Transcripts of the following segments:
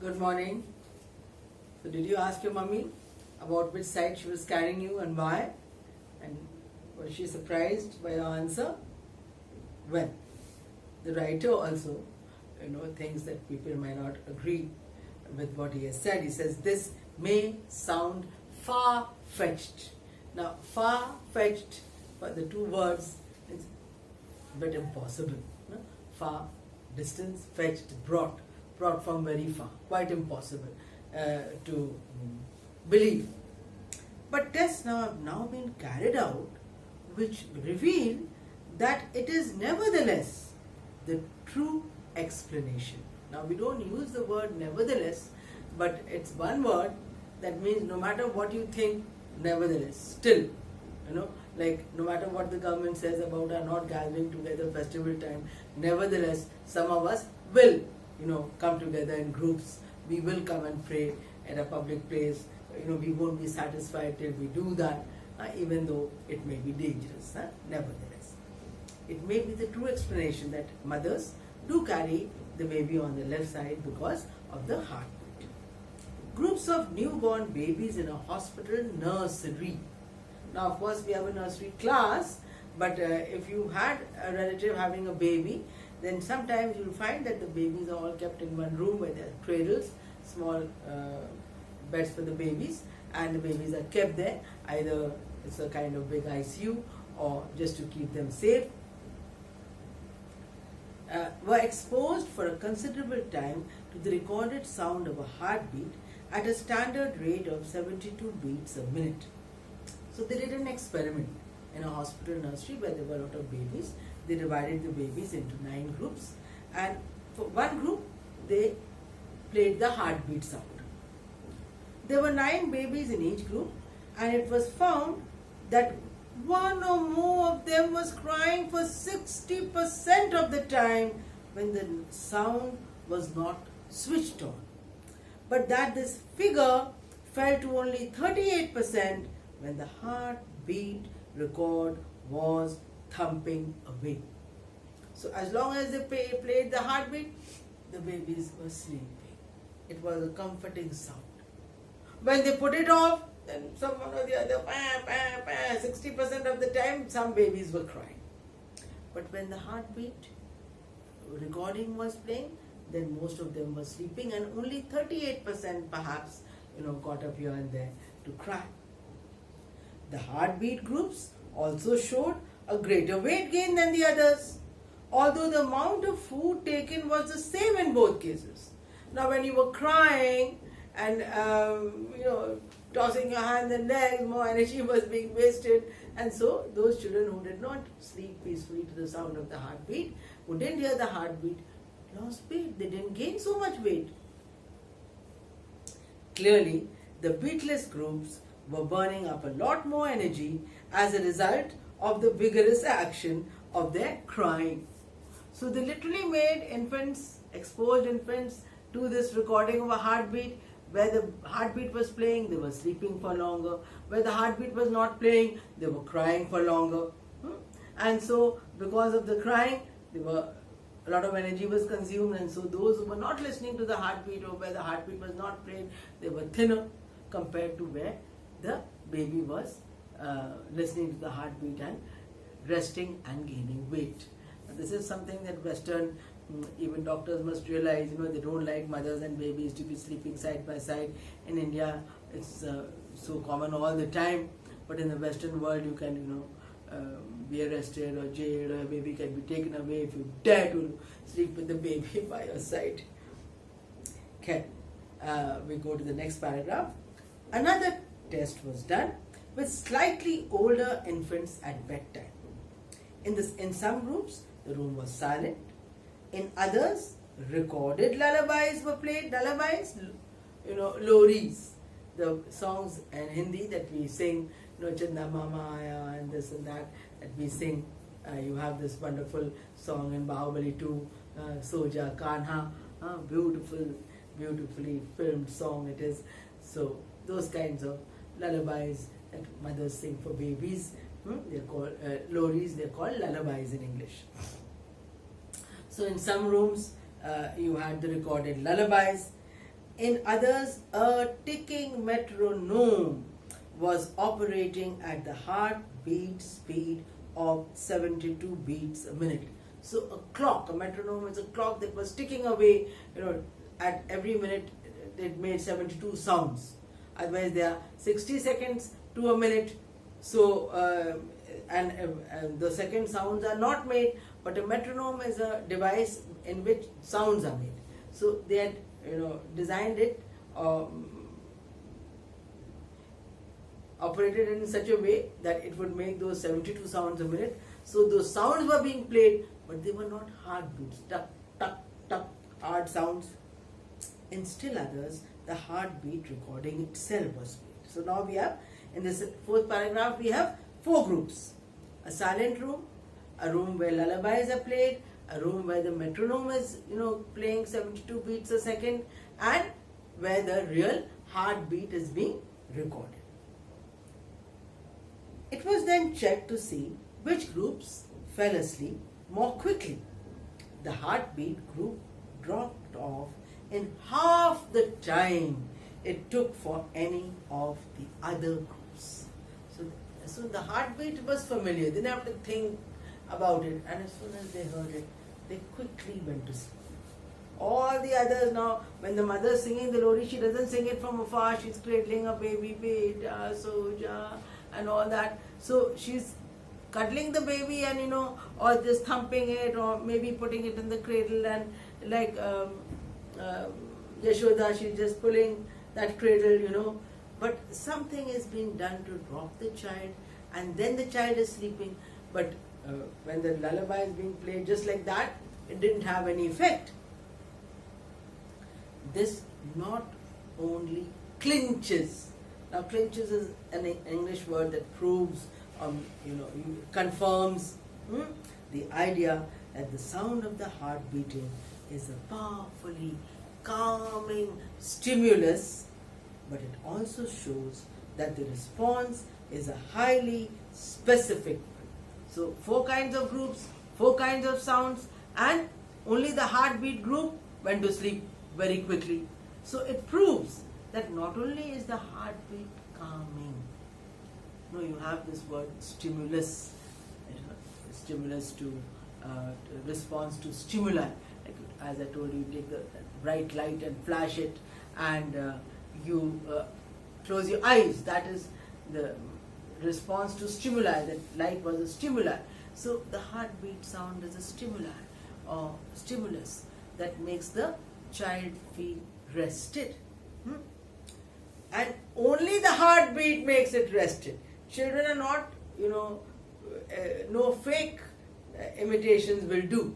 Good morning. So did you ask your mummy about which side she was carrying you and why? And was she surprised by your answer? Well, the writer also, thinks that people might not agree with what he has said. He says this may sound far-fetched. Now, far-fetched, for the two words, is a bit impossible. No? Far, distance, fetched, brought from very far. Quite impossible to believe. But tests have now been carried out which reveal that it is nevertheless the true explanation. Now we don't use the word nevertheless, but it's one word that means no matter what you think, nevertheless, still, like no matter what the government says about our not gathering together festival time, nevertheless some of us will, come together in groups. We will come and pray at a public place. We won't be satisfied till we do that, even though it may be dangerous. Nevertheless, it may be the true explanation that mothers do carry the baby on the left side because of the heartbeat. Groups of newborn babies in a hospital nursery. Now, of course, we have a nursery class, but if you had a relative having a baby, then sometimes you'll find that the babies are all kept in one room where there are cradles, small beds for the babies, and the babies are kept there. Either it's a kind of big ICU or just to keep them safe. Were exposed for a considerable time to the recorded sound of a heartbeat at a standard rate of 72 beats a minute. So they did an experiment in a hospital nursery where there were a lot of babies. They divided the babies into 9 groups, and for one group they played the heartbeat sound. There were 9 babies in each group, and it was found that one or more of them was crying for 60% of the time when the sound was not switched on, but that this figure fell to only 38% when the heartbeat record was thumping away. So as long as they played the heartbeat, the babies were sleeping. It was a comforting sound. When they put it off, then someone or the other, 60% of the time, some babies were crying. But when the heartbeat recording was playing, then most of them were sleeping, and only 38% perhaps, got up here and there to cry. The heartbeat groups also showed a greater weight gain than the others, although the amount of food taken was the same in both cases. Now when you were crying and tossing your hands and legs, more energy was being wasted, and so those children who did not sleep peacefully to the sound of the heartbeat, who didn't hear the heartbeat, lost weight. They didn't gain so much weight. Clearly, the beatless groups were burning up a lot more energy as a result of the vigorous action of their crying. So they literally made infants, exposed infants, to this recording of a heartbeat. Where the heartbeat was playing, they were sleeping for longer. Where the heartbeat was not playing, they were crying for longer. And so because of the crying, a lot of energy was consumed, and so those who were not listening to the heartbeat, or where the heartbeat was not played, they were thinner compared to where the baby was listening to the heartbeat and resting and gaining weight. Now, this is something that Western even doctors must realize. They don't like mothers and babies to be sleeping side by side. In India, it's so common all the time, but in the Western world, you can be arrested or jailed, or a baby can be taken away if you dare to sleep with the baby by your side. Okay, we go to the next paragraph. Another test was done with slightly older infants at bedtime. In some groups, the room was silent. In others, recorded lullabies were played. Lullabies, loris, the songs in Hindi that we sing, Chanda Mama Aya and this and that we sing. You have this wonderful song in Bahubali 2, Soja Kanha, beautifully filmed song it is. So those kinds of lullabies that mothers sing for babies, they're called loris, they're called lullabies in English. So in some rooms you had the recorded lullabies, In others, a ticking metronome was operating at the heartbeat speed of 72 beats a minute. So a metronome is a clock that was ticking away, at every minute it made 72 sounds. Otherwise there are 60 seconds to a minute, so and the second sounds are not made, but a metronome is a device in which sounds are made. So they had designed it, operated in such a way that it would make those 72 sounds a minute. So those sounds were being played, but they were not heartbeats, tuck, tuck, tuck, hard sounds. In still others, the heartbeat recording itself was played. So now we have, in this fourth paragraph, we have 4 groups. A silent room, a room where lullabies are played, a room where the metronome is, playing 72 beats a second, and where the real heartbeat is being recorded. It was then checked to see which groups fell asleep more quickly. The heartbeat group dropped off in half the time it took for any of the other groups. So the heartbeat was familiar. They didn't have to think about it, and as soon as they heard it, they quickly went to sleep. All the others now, when the mother is singing the Lori, she doesn't sing it from afar. She's cradling a baby, beta, soja, and all that. So she's cuddling the baby and or just thumping it, or maybe putting it in the cradle, and like Yashoda, she's just pulling that cradle, but something is being done to drop the child, and then the child is sleeping. But when the lullaby is being played just like that, it didn't have any effect. This not only clinches. Now clinches is an English word that proves, confirms the idea that the sound of the heart beating is a powerfully calming stimulus, but it also shows that the response is a highly specific one. So 4 kinds of groups, 4 kinds of sounds, and only the heartbeat group went to sleep very quickly. So it proves that not only is the heartbeat calming, you have this word stimulus, stimulus to response to stimuli. Like, as I told you, you take the bright light and flash it, and you close your eyes. That is the response to stimuli. That light was a stimuli. So the heartbeat sound is a stimuli or stimulus that makes the child feel rested. And only the heartbeat makes it rested. Children are not, no fake imitations will do.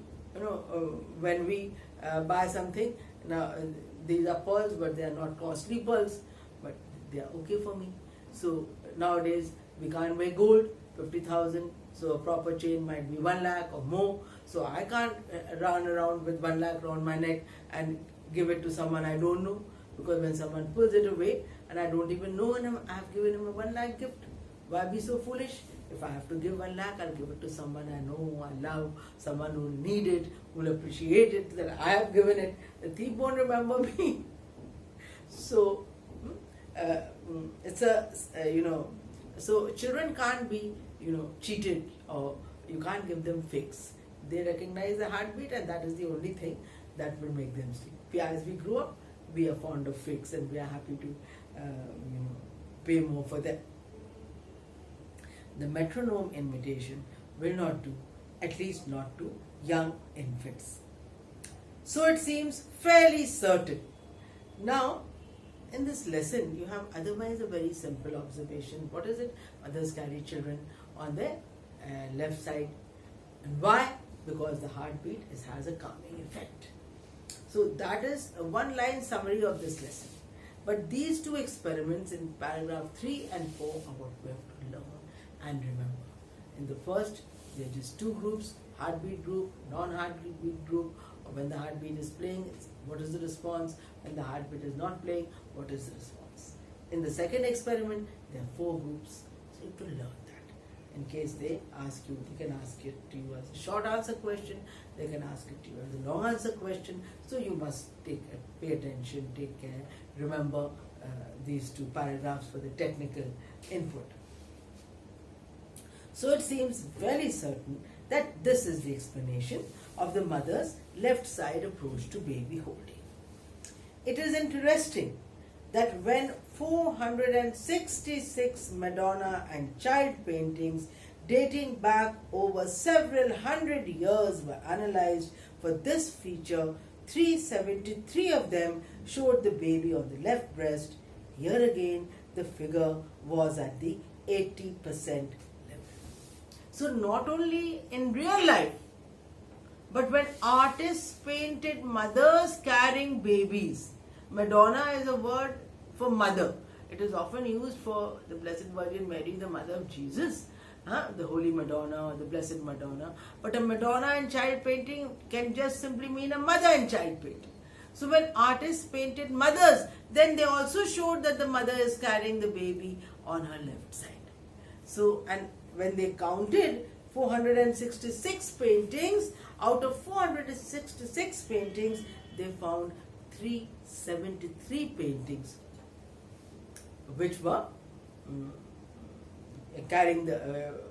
When we buy something, now these are pearls, but they are not costly pearls, but they are okay for me. So nowadays we can't wear gold, 50,000. So a proper chain might be 1 lakh or more. So I can't run around with 1 lakh around my neck and give it to someone I don't know, because when someone pulls it away and I don't even know him, I have given him a 1 lakh gift. Why be so foolish? If I have to give 1 lakh, I'll give it to someone I know, I love, someone who will need it, who will appreciate it, that I have given it. The thief won't remember me. So it's so children can't be, cheated, or you can't give them fakes. They recognize the heartbeat, and that is the only thing that will make them sleep. As we grow up, we are fond of fakes, and we are happy to, pay more for them. The metronome imitation will not do, at least not to young infants. So it seems fairly certain. Now, in this lesson, you have otherwise a very simple observation. What is it? Mothers carry children on their left side. And why? Because the heartbeat has a calming effect. So that is a 1-line summary of this lesson. But these 2 experiments in paragraph 3 and 4 are what we have to learn and remember. In the first, there are just 2 groups, heartbeat group, non-heartbeat group. Or when the heartbeat is playing, what is the response? When the heartbeat is not playing, what is the response? In the second experiment, there are 4 groups. So you have to learn that. in case they ask you. They can ask it to you as a short answer question, they can ask it to you as a long answer question. So you must pay attention, take care, remember these two paragraphs for the technical input. So it seems very certain that this is the explanation of the mother's left side approach to baby holding. It is interesting that when 466 Madonna and child paintings dating back over several hundred years were analyzed for this feature, 373 of them showed the baby on the left breast. Here again, the figure was at the 80% level. So not only in real life, but when artists painted mothers carrying babies, Madonna is a word for mother. It is often used for the Blessed Virgin Mary, the mother of Jesus, the Holy Madonna or the Blessed Madonna. But a Madonna in child painting can just simply mean a mother in child painting. So when artists painted mothers, then they also showed that the mother is carrying the baby on her left side. So, and when they counted 466 paintings, out of 466 paintings, they found 373 paintings which were carrying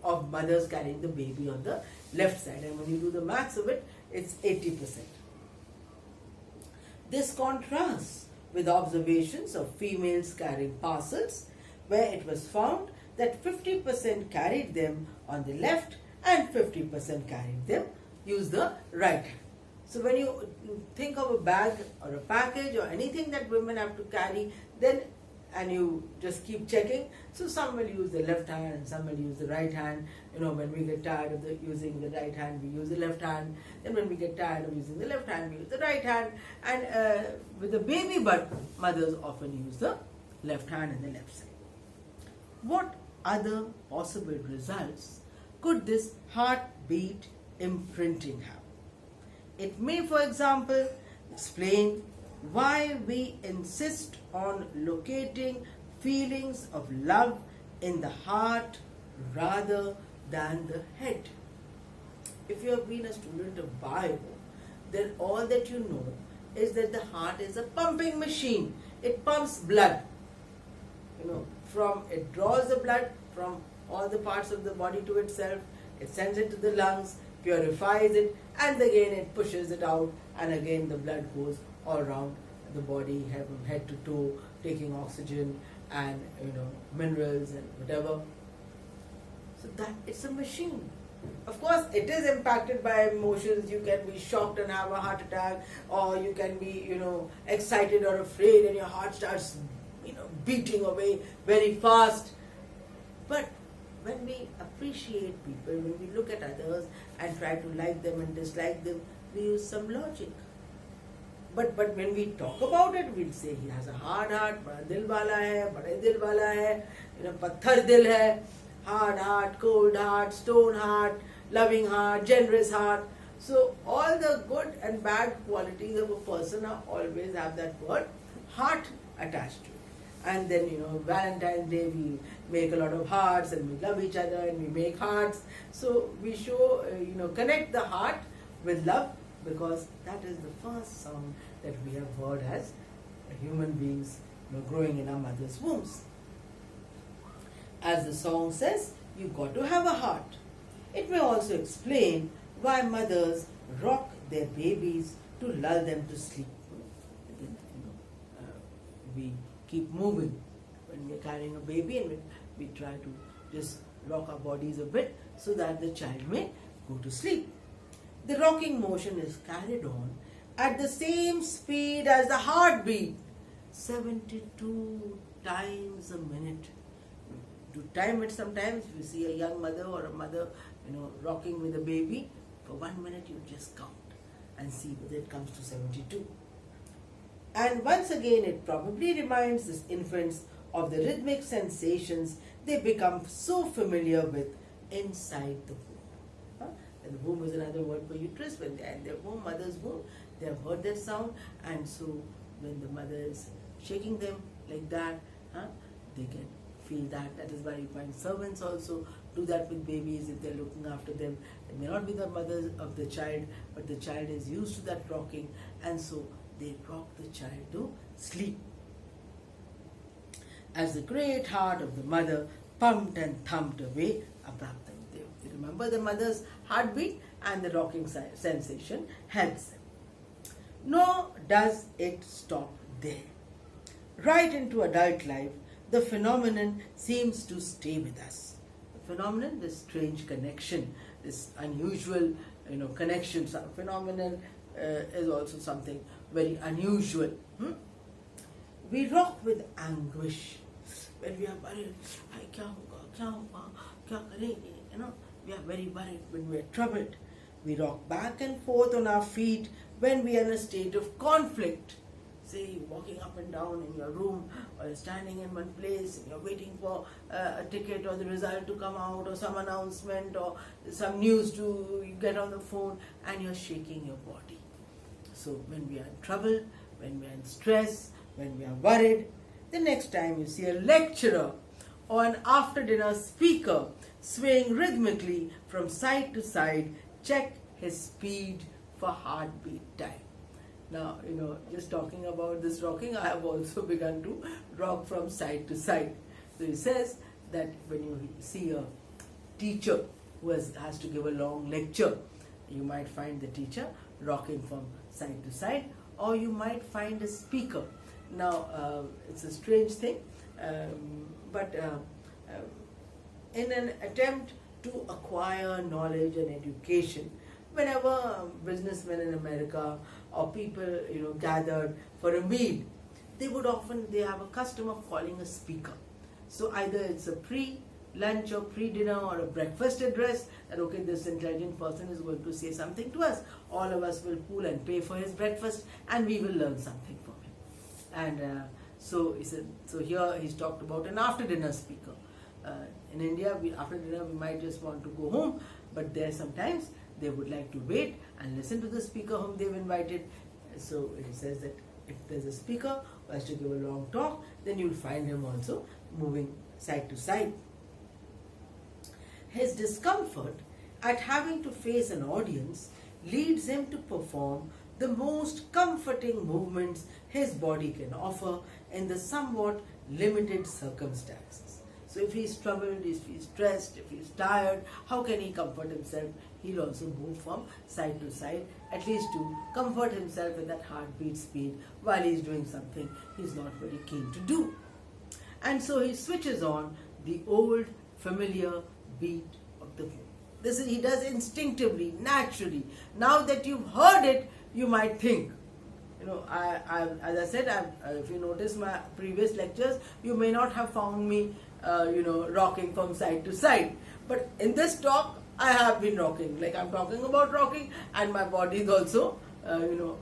of mothers carrying the baby on the left side, and when you do the maths of it, it's 80%. This contrasts with observations of females carrying parcels, where it was found that 50% carried them on the left and 50% carried them use the right hand. So when you think of a bag or a package or anything that women have to carry, then and you just keep checking. So some will use the left hand and some will use the right hand. You know, when we get tired of using the right hand, we use the left hand. Then when we get tired of using the left hand, we use the right hand. And with the baby butt, mothers often use the left hand and the left side. What other possible results could this heartbeat imprinting have? It may, for example, explain why we insist on locating feelings of love in the heart rather than the head. If you have been a student of bio, then all that you know is that the heart is a pumping machine. It pumps blood. You know, it draws the blood from all the parts of the body to itself. It sends it to the lungs, purifies it, and again it pushes it out, and again the blood goes all around the body, from head to toe, taking oxygen and minerals and whatever. So that it's a machine. Of course, it is impacted by emotions. You can be shocked and have a heart attack, or you can be excited or afraid, and your heart starts beating away very fast. But when we appreciate people, when we look at others and try to like them and dislike them, we use some logic. But when we talk about it, we'll say he has a hard heart, bada dil wala hai, bada dil wala hai, patthar dil hai, hard heart, cold heart, stone heart, loving heart, generous heart. So all the good and bad qualities of a person always have that word heart attached to it. And then Valentine's Day we make a lot of hearts and we love each other and we make hearts. So we show connect the heart with love, because that is the first sound that we have heard as human beings growing in our mother's wombs. As the song says, you got to have a heart. It may also explain why mothers rock their babies to lull them to sleep. We keep moving when we're carrying a baby, and we try to just rock our bodies a bit so that the child may go to sleep. The rocking motion is carried on at the same speed as the heartbeat, 72 times a minute. To time it sometimes, if you see a young mother or a mother, rocking with a baby, for 1 minute you just count and see whether it comes to 72. And once again, it probably reminds these infants of the rhythmic sensations they become so familiar with inside the womb. And the womb is another word for uterus. When they are in their womb, mother's womb, they have heard that sound, and so when the mother is shaking them like that, they can feel that. That is why you find servants also do that with babies if they're looking after them. It may not be the mother of the child, but the child is used to that rocking, and so they rock the child to sleep. As the great heart of the mother pumped and thumped away above them. They remember the mother's heartbeat, and the rocking sensation helps them. Nor does it stop there. Right into adult life, the phenomenon seems to stay with us. The phenomenon, this strange connection, this unusual, connection, phenomenon is also something very unusual. We rock with anguish when we are worried. We are very worried when we are troubled. We rock back and forth on our feet when we are in a state of conflict. Say, walking up and down in your room, or standing in one place, and you're waiting for a ticket or the result to come out, or some announcement, or some news to get on the phone, and you're shaking your body. So when we are in trouble, when we are in stress, when we are worried, the next time you see a lecturer or an after-dinner speaker swaying rhythmically from side to side, check his speed for heartbeat time. Now, just talking about this rocking, I have also begun to rock from side to side. So he says that when you see a teacher who has to give a long lecture, you might find the teacher rocking from side to side, or you might find a speaker. Now, it's a strange thing, but in an attempt to acquire knowledge and education, whenever businessmen in America or people, gathered for a meal, they have a custom of calling a speaker. So either it's a pre-lunch or pre-dinner or a breakfast address, that okay, this intelligent person is going to say something to us. All of us will pool and pay for his breakfast, and we will learn something from him. And so he said. So here he's talked about an after-dinner speaker. In India, after dinner we might just want to go home, but there sometimes they would like to wait and listen to the speaker whom they've invited. So he says that if there's a speaker who has to give a long talk, then you'll find him also moving side to side. His discomfort at having to face an audience leads him to perform the most comforting movements his body can offer in the somewhat limited circumstances. So if he's troubled, if he's stressed, if he's tired, how can he comfort himself? He'll also move from side to side, at least to comfort himself with that heartbeat speed while he's doing something he's not very keen to do. And so he switches on the old familiar beat of the hymn. He does instinctively, naturally. Now that you've heard it, you might think. As I said, if you notice my previous lectures, you may not have found me rocking from side to side. But in this talk, I have been rocking. Like I'm talking about rocking, and my body is also,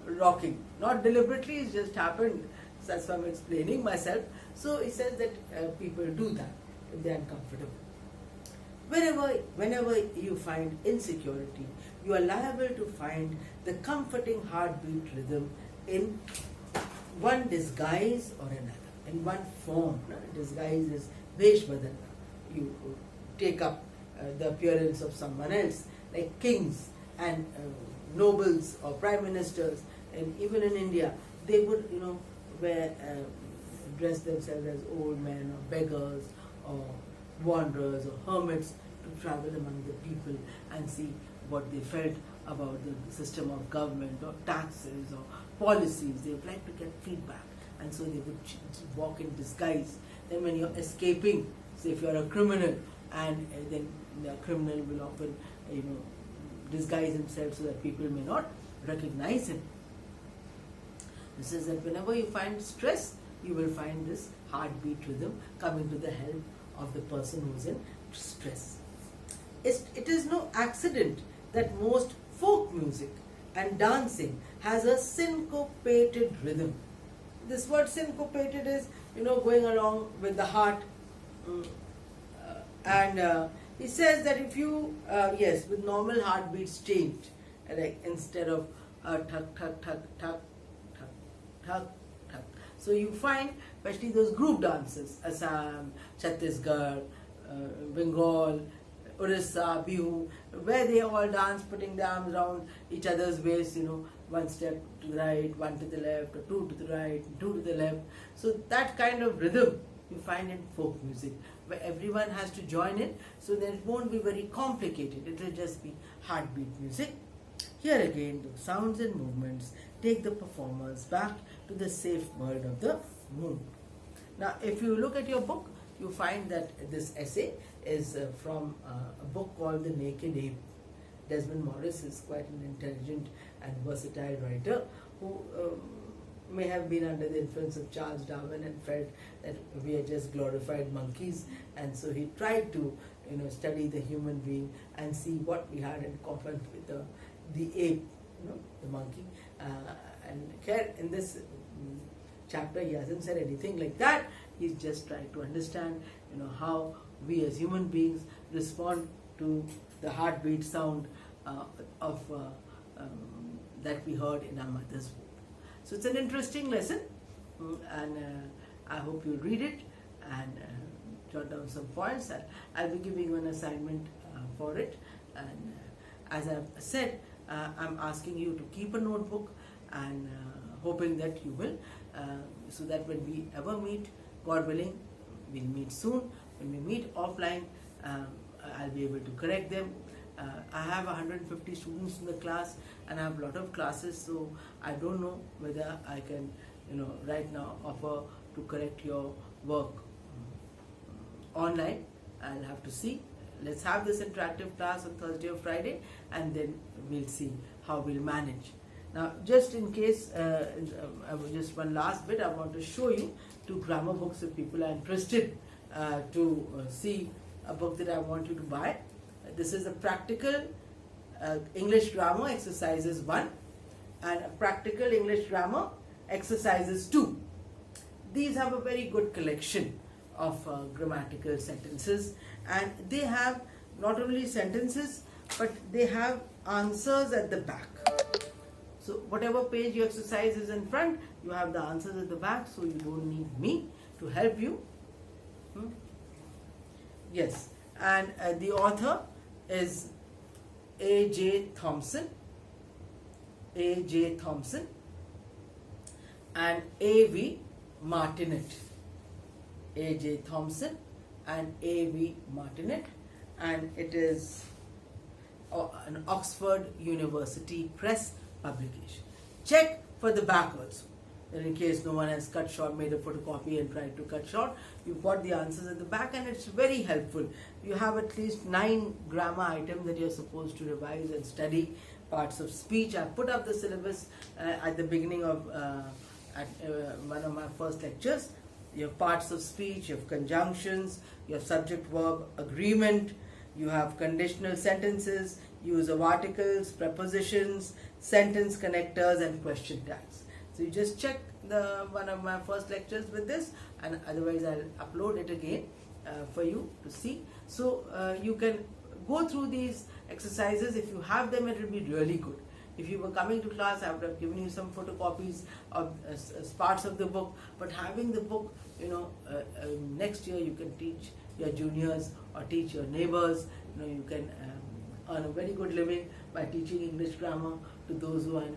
rocking. Not deliberately, it just happened. So that's why I'm explaining myself. So he says that people do that if they are uncomfortable. Whenever you find insecurity, you are liable to find the comforting heartbeat rhythm in one disguise or another, in one form. Disguise is vesh badana. You take up the appearance of someone else, like kings and nobles or prime ministers, and even in India, they would, dress themselves as old men or beggars or wanderers or hermits to travel among the people and see what they felt about the system of government or taxes or policies. They would like to get feedback, and so they would walk in disguise. Then when you're escaping, say if you're a criminal, and then the criminal will often disguise himself so that people may not recognize him. This is that whenever you find stress, you will find this heartbeat rhythm coming to the help of the person who's in stress. It is no accident that most folk music and dancing has a syncopated rhythm. This word syncopated is, going along with the heart. And he says that if you, with normal heartbeats changed, like instead of thuk, thuk, thuk, thuk, thuk, thuk, thuk. So you find, especially those group dances, Assam, Chhattisgarh, Bengal, Orissa, Bihu, where they all dance putting the arms around each other's waist, one step to the right, one to the left, or two to the right, two to the left. So that kind of rhythm you find in folk music, where everyone has to join in, so that it won't be very complicated. It will just be heartbeat music. Here again, the sounds and movements take the performers back to the safe world of the moon. Now, if you look at your book, you find that this essay is from a book called The Naked Ape. Desmond Morris is quite an intelligent and versatile writer who may have been under the influence of Charles Darwin and felt that we are just glorified monkeys, and so he tried to study the human being and see what we had in common with the ape, the monkey. And here in this chapter he hasn't said anything like that. He's just trying to understand how we as human beings respond to the heartbeat sound of that we heard in our mother's womb. So it's an interesting lesson, and I hope you'll read it and jot down some points. I'll be giving you an assignment for it, and as I've said, I'm asking you to keep a notebook, and hoping that you will, so that when we ever meet, God willing, we'll meet soon. When we meet offline, I'll be able to correct them. I have 150 students in the class, and I have a lot of classes, so I don't know whether I can, right now offer to correct your work online. I'll have to see. Let's have this interactive class on Thursday or Friday, and then we'll see how we'll manage. Now, just in case, just one last bit, I want to show you 2 grammar books if people are interested to see a book that I want you to buy. This is a practical English grammar exercises 1 and a practical English grammar exercises 2. These have a very good collection of grammatical sentences, and they have not only sentences but they have answers at the back. So whatever page your exercise is in front, you have the answers at the back, so you don't need me to help you. Yes, and the author is A.J. Thompson, A.J. Thompson, and A.V. Martinet. A.J. Thompson and A.V. Martinet, and it is an Oxford University Press publication. Check for the back also. And in case no one has cut short, made a photocopy and tried to cut short, you've got the answers at the back, and it's very helpful. You have at least 9 grammar items that you're supposed to revise and study. Parts of speech. I put up the syllabus at the beginning of one of my first lectures. You have parts of speech, you have conjunctions, you have subject verb agreement, you have conditional sentences, use of articles, prepositions, sentence connectors, and question tags. So you just check one of my first lectures with this, and otherwise I'll upload it again for you to see. So you can go through these exercises. If you have them, it will be really good. If you were coming to class, I would have given you some photocopies of as parts of the book, but having the book, next year you can teach your juniors or teach your neighbors. You can earn a very good living by teaching English grammar to those who are,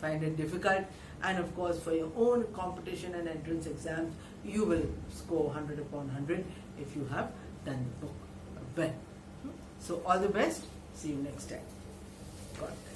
find it difficult. And of course, for your own competition and entrance exams, you will score 100 upon 100 if you have done the book well. So all the best. See you next time. God bless.